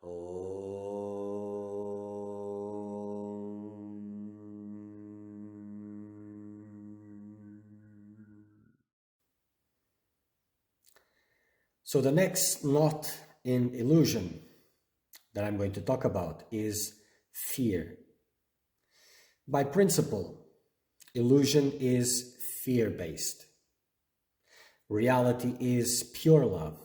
So the next knot in illusion that I'm going to talk about is fear. By principle, illusion is fear-based. Reality is pure love.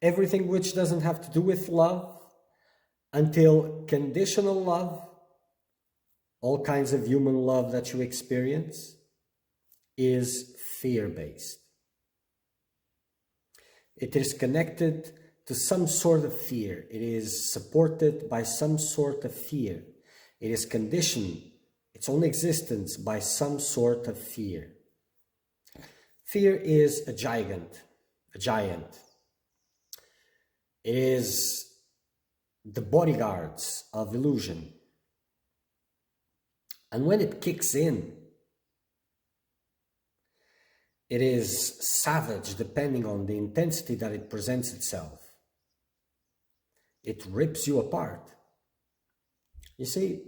Everything which doesn't have to do with love until conditional love, all kinds of human love that you experience, is fear-based. It is connected to some sort of fear. It is supported by some sort of fear. It is conditioned, its own existence, by some sort of fear. Fear is a giant. It is the bodyguards of illusion. And when it kicks in, it is savage depending on the intensity that it presents itself. It rips you apart. You see,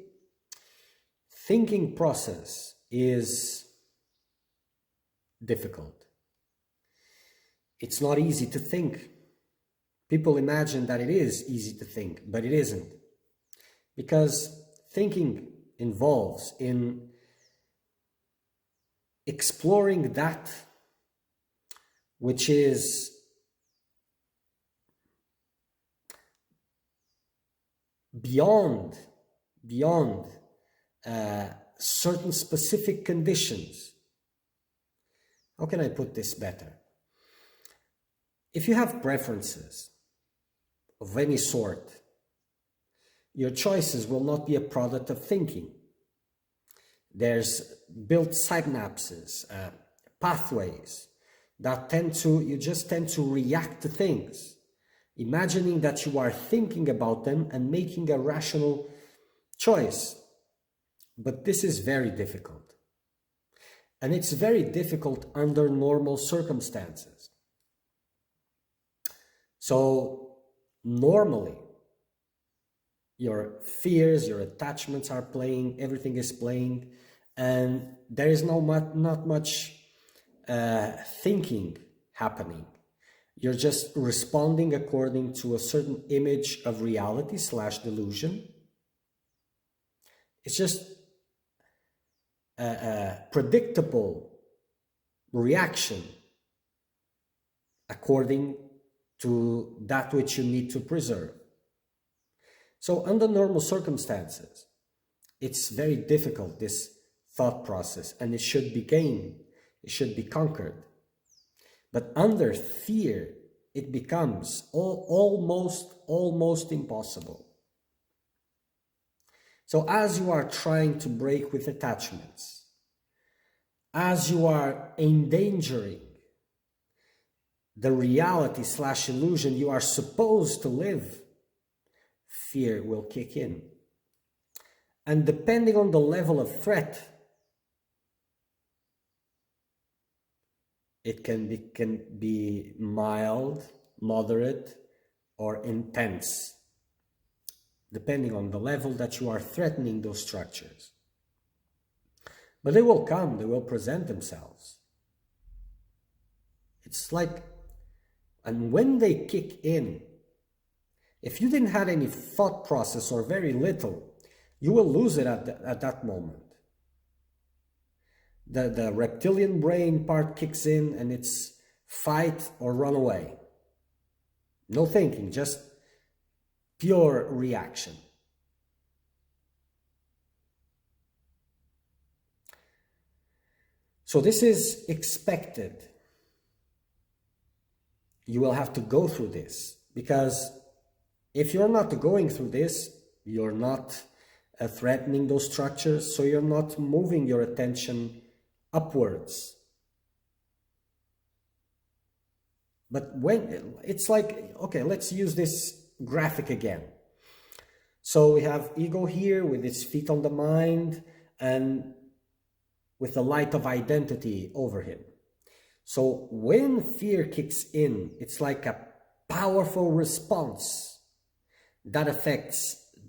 thinking process is difficult. It's not easy to think. People imagine that it is easy to think, but it isn't. Because thinking involves in exploring that which is beyond certain specific conditions. How can I put this better? If you have preferences of any sort, your choices will not be a product of thinking. There's built synapses, pathways that you just tend to react to things, imagining that you are thinking about them and making a rational choice. But this is very difficult. And it's very difficult under normal circumstances. So normally, your fears, your attachments are playing, everything is playing, and there is not much thinking happening. You're just responding according to a certain image of reality / delusion. It's just a predictable reaction according to that which you need to preserve. So under normal circumstances, it's very difficult, this thought process, and it should be gained, it should be conquered. But under fear, it becomes almost impossible. So as you are trying to break with attachments, as you are endangering the reality / illusion you are supposed to live, fear will kick in. And depending on the level of threat, it can be mild, moderate, or intense, depending on the level that you are threatening those structures. But they will come, they will present themselves. It's like, and when they kick in, if you didn't have any thought process or very little, you will lose it at that moment. The reptilian brain part kicks in and it's fight or run away. No thinking, just pure reaction. So this is expected. You will have to go through this, because if you're not going through this, you're not threatening those structures, so you're not moving your attention upwards. But when it's like, okay, let's use this graphic again. So we have ego here with its feet on the mind and with the light of identity over him. So when fear kicks in, it's like a powerful response that affects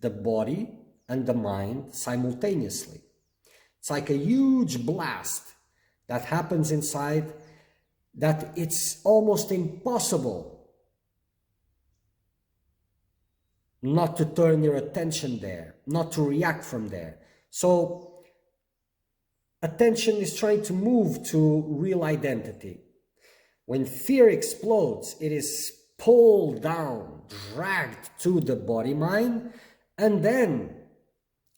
the body and the mind simultaneously. It's like a huge blast that happens inside that it's almost impossible not to turn your attention there, not to react from there. So attention is trying to move to real identity. When fear explodes, it is pulled down, dragged to the body mind, and then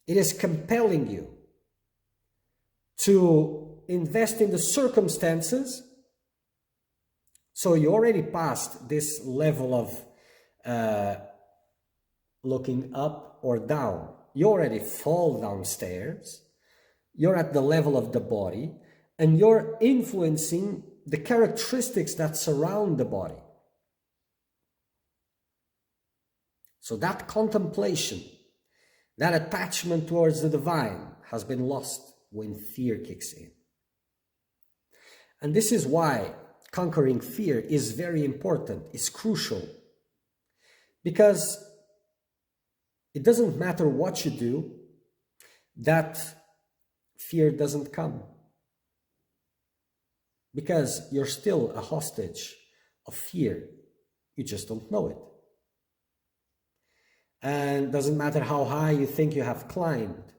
it is compelling you to invest in the circumstances. So you already passed this level of looking up or down. You already fall downstairs. You're at the level of the body, and you're influencing the characteristics that surround the body. So that contemplation, that attachment towards the divine has been lost when fear kicks in. And this is why conquering fear is very important, it's crucial. Because it doesn't matter what you do, that fear doesn't come. Because you're still a hostage of fear. You just don't know it. And it doesn't matter how high you think you have climbed.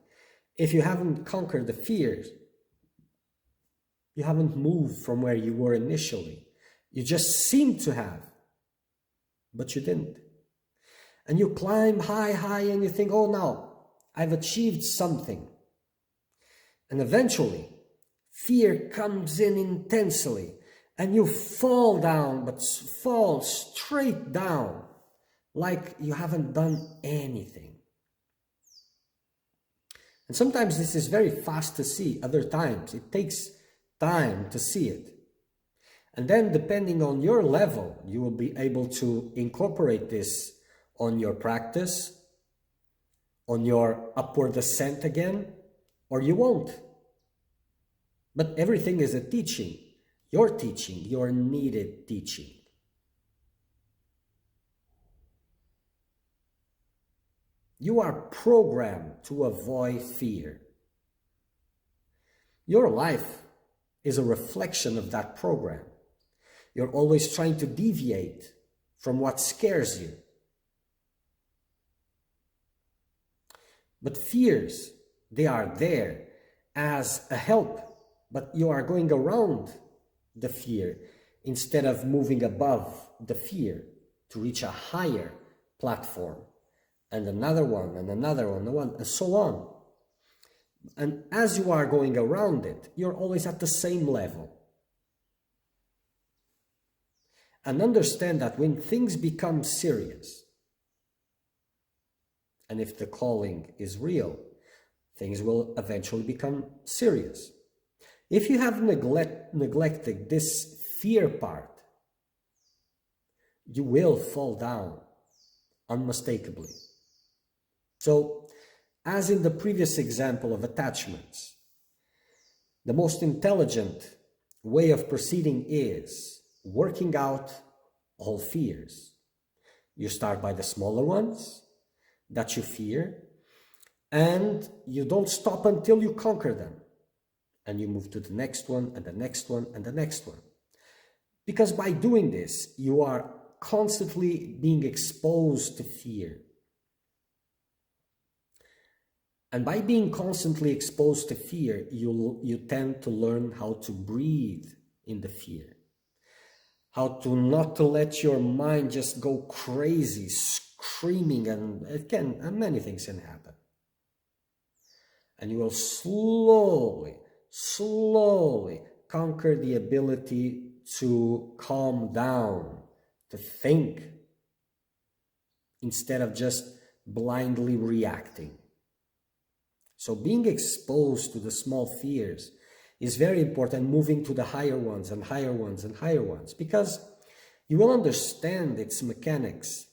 If you haven't conquered the fears, you haven't moved from where you were initially. You just seem to have, but you didn't. And you climb high, high, and you think, oh, now I've achieved something. And eventually, fear comes in intensely, and you fall down, but fall straight down, like you haven't done anything. And sometimes this is very fast to see, other times it takes time to see it. And then depending on your level, you will be able to incorporate this on your practice, on your upward ascent again, or you won't. But everything is a teaching, your needed teaching. You are programmed to avoid fear. Your life is a reflection of that program. You're always trying to deviate from what scares you. But fears, they are there as a help, but you are going around the fear instead of moving above the fear to reach a higher platform, and another one, and another one, and so on. And as you are going around it, you're always at the same level. And understand that when things become serious, and if the calling is real, things will eventually become serious. If you have neglected this fear part, you will fall down unmistakably. So, as in the previous example of attachments, the most intelligent way of proceeding is working out all fears. You start by the smaller ones that you fear, and you don't stop until you conquer them. And you move to the next one, and the next one, and the next one. Because by doing this, you are constantly being exposed to fear. And by being constantly exposed to fear, you tend to learn how to breathe in the fear. How to not to let your mind just go crazy, screaming, and many things can happen. And you will slowly conquer the ability to calm down, to think, instead of just blindly reacting. So being exposed to the small fears is very important, moving to the higher ones and higher ones and higher ones, because you will understand its mechanics.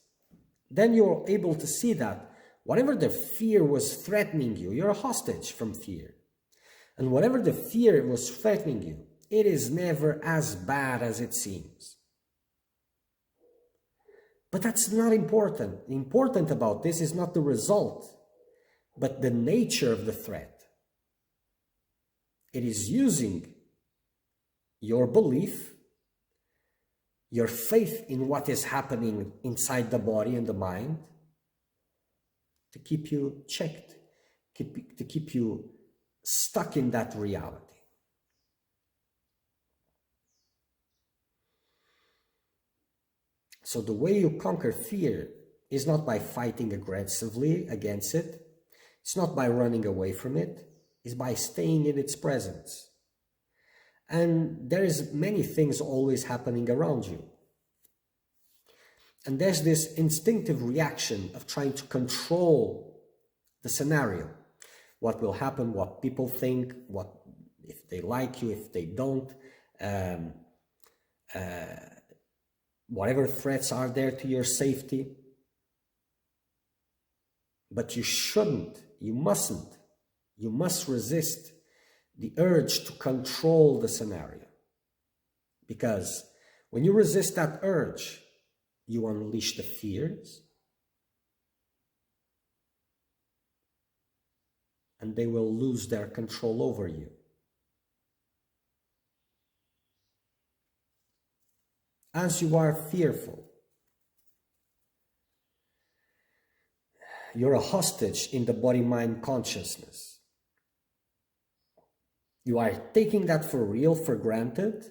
Then you're able to see that whatever the fear was threatening you, you're a hostage from fear. And whatever the fear was threatening you, it is never as bad as it seems. But that's not important. Important about this is not the result, but the nature of the threat. It is using your belief, your faith in what is happening inside the body and the mind to keep you checked, to keep you stuck in that reality. So the way you conquer fear is not by fighting aggressively against it. It's not by running away from it. It's by staying in its presence. And there is many things always happening around you. And there's this instinctive reaction of trying to control the scenario. What will happen, what people think, what if they like you, if they don't, whatever threats are there to your safety. But you shouldn't, you mustn't, you must resist the urge to control the scenario. Because when you resist that urge, you unleash the fears, and they will lose their control over you. As you are fearful, you're a hostage in the body-mind consciousness. You are taking that for real, for granted,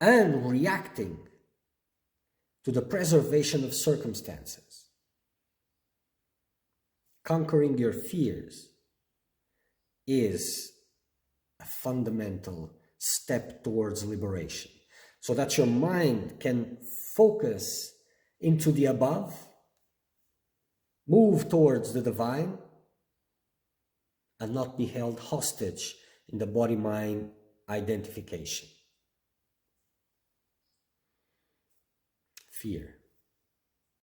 and reacting to the preservation of circumstances. Conquering your fears is a fundamental step towards liberation, so that your mind can focus into the above, move towards the divine, and not be held hostage in the body-mind identification. Fear.